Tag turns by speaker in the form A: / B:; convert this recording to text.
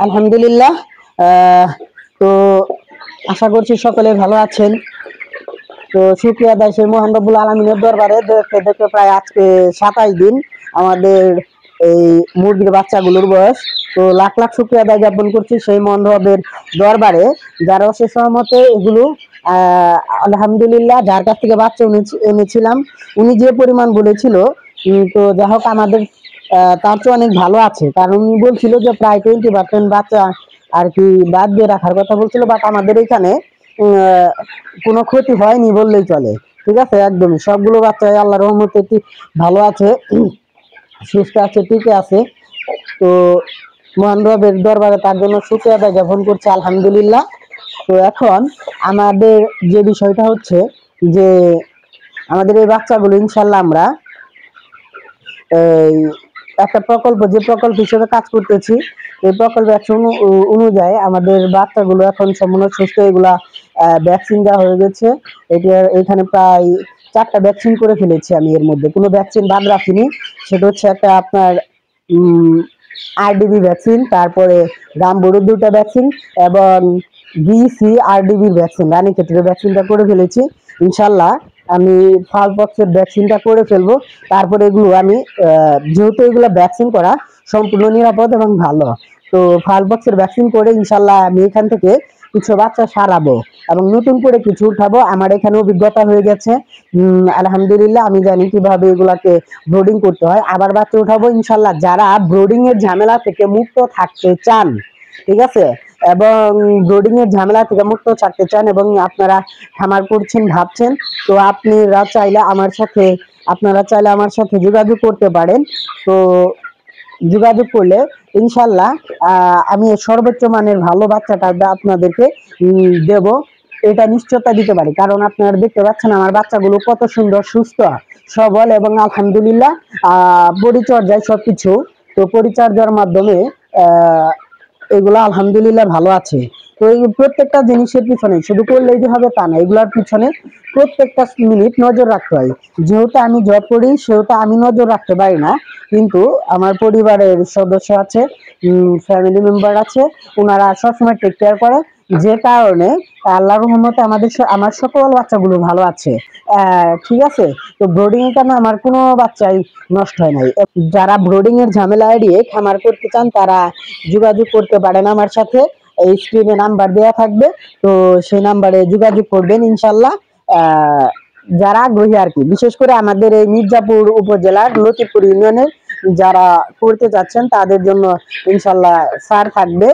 A: আলহামদুলিল্লাহ। তো আশা করছি সকলে ভালো আছেন। তো শুকরিয়া আদায় সেই মহান রব্বুল আলামিনের দরবারে দেখতে দেখতে প্রায় আজকে 27 দিন আমাদের এই মুরগির বাচ্চাগুলোর বয়স। তো লাখ লাখ শুকরিয়া আদায় জ্ঞাপন করছি সেই মহান রবের দরবারে, যার অশেষ রহমতে এগুলো আলহামদুলিল্লাহ যার কাছ থেকে বাচ্চা এনেছিলাম উনি যে পরিমাণ বলেছিল, তো যাই হোক আমাদের তার চেয়ে অনেক ভালো আছে। কারণ উনি বলছিল যে প্রায় 20% বাচ্চা আর কি বাদ দিয়ে রাখার কথা বলছিল, বাট আমাদের এখানে কোনো ক্ষতি হয়নি বললেই চলে। ঠিক আছে, একদমই সবগুলো বাচ্চা আল্লাহর রহমতে ভালো আছে, সুস্থ আছে, টিকে আছে। তো মহান রবের দরবারে তার জন্য শুকরিয়া আদায় জ্ঞাপন করছি আলহামদুলিল্লাহ। তো এখন আমাদের যে বিষয়টা হচ্ছে যে আমাদের এই বাচ্চাগুলো ইনশাল্লাহ আমরা এই একটা প্রকল্প, যে প্রকল্প হিসেবে কাজ করতেছি, এই প্রকল্প অনুযায়ী আমাদের বাচ্চাগুলো এখন সম্পূর্ণ সুস্থ। এগুলা ভ্যাকসিন দেওয়া হয়ে গেছে। এখানে প্রায় 4টা ভ্যাকসিন করে ফেলেছি আমি, এর মধ্যে কোনো ভ্যাকসিন বাদ রাখিনি। সেটা হচ্ছে একটা আপনার আরডিবি ভ্যাকসিন, তারপরে রামবুরুর 2টা ভ্যাকসিন এবং বিসিআরডিবির ভ্যাকসিন, রানী ক্ষেত্রে ভ্যাকসিনটা করে ফেলেছি। ইনশাল্লাহ আমি ফাল পক্সের ভ্যাকসিনটা করে ফেলবো। তারপরে এগুলো আমি যেহেতু এগুলো ভ্যাকসিন করা সম্পূর্ণ নিরাপদ এবং ভালো, তো ফাল পক্সের ভ্যাকসিন করে ইনশাল্লাহ আমি এখান থেকে কিছু বাচ্চা সারাবো এবং নতুন করে কিছু উঠাবো। আমার এখানে অভিজ্ঞতা হয়ে গেছে, আলহামদুলিল্লাহ। আমি জানি কিভাবে এগুলাকে ব্রোডিং করতে হয়। আবার বাচ্চা উঠাবো ইনশাল্লাহ যারা ব্রোডিং এর ঝামেলা থেকে মুক্ত থাকতে চান। ঠিক আছে, এবং ব্রোডিং এর ঝামেলা থেকে মুক্ত থাকতে চান এবং আপনারা খামার করছেন ভাবছেন, তো আপনারা চাইলে আমার সাথে যোগাযোগ করতে পারেন। তো যোগাযোগ করলে ইনশাল্লাহ আমি সর্বোচ্চ মানের ভালো বাচ্চাটা আপনাদেরকে দেব, এটা নিশ্চয়তা দিতে পারি। কারণ আপনারা দেখতে পাচ্ছেন আমার বাচ্চাগুলো কত সুন্দর, সুস্থ, সবল এবং আলহামদুলিল্লাহ পরিচর্যায় সবকিছু, তো পরিচর্যার মাধ্যমে এগুলো আলহামদুলিল্লাহ ভালো আছে। তো এই প্রত্যেকটা জিনিসের পিছনে শুধু করলেই যে হবে তা না, এগুলোর পিছনে প্রত্যেকটা মিনিট নজর রাখতে হয়। যেহেতু আমি জব করি সেহেতু আমি নজর রাখতে পারি না, কিন্তু আমার পরিবারের সদস্য আছে, ফ্যামিলি মেম্বার আছে, ওনারা সবসময় টেক কেয়ার করে, যে কারণে আল্লাহর রহমতে আমার সকল বাচ্চাগুলো ভালো আছে। ঠিক আছে, তো ব্রোডিং এর কারণে আমার কোনো বাচ্চাই নষ্ট হয় নাই। যারা ব্রোডিং এর ঝামেলা এড়িয়ে খামার করতে চান তারা যোগাযোগ করতে পারেন আমার সাথে। এই স্ক্রিনে নাম্বার দেওয়া থাকবে, তো সেই নাম্বারে যোগাযোগ করবেন ইনশাল্লাহ। যারা আগ্রহী আর কি, বিশেষ করে আমাদের এই মির্জাপুর উপজেলার লতিফপুর ইউনিয়নের যারা করতে যাচ্ছেন তাদের জন্য ইনশাল্লাহ ছাড় থাকবে।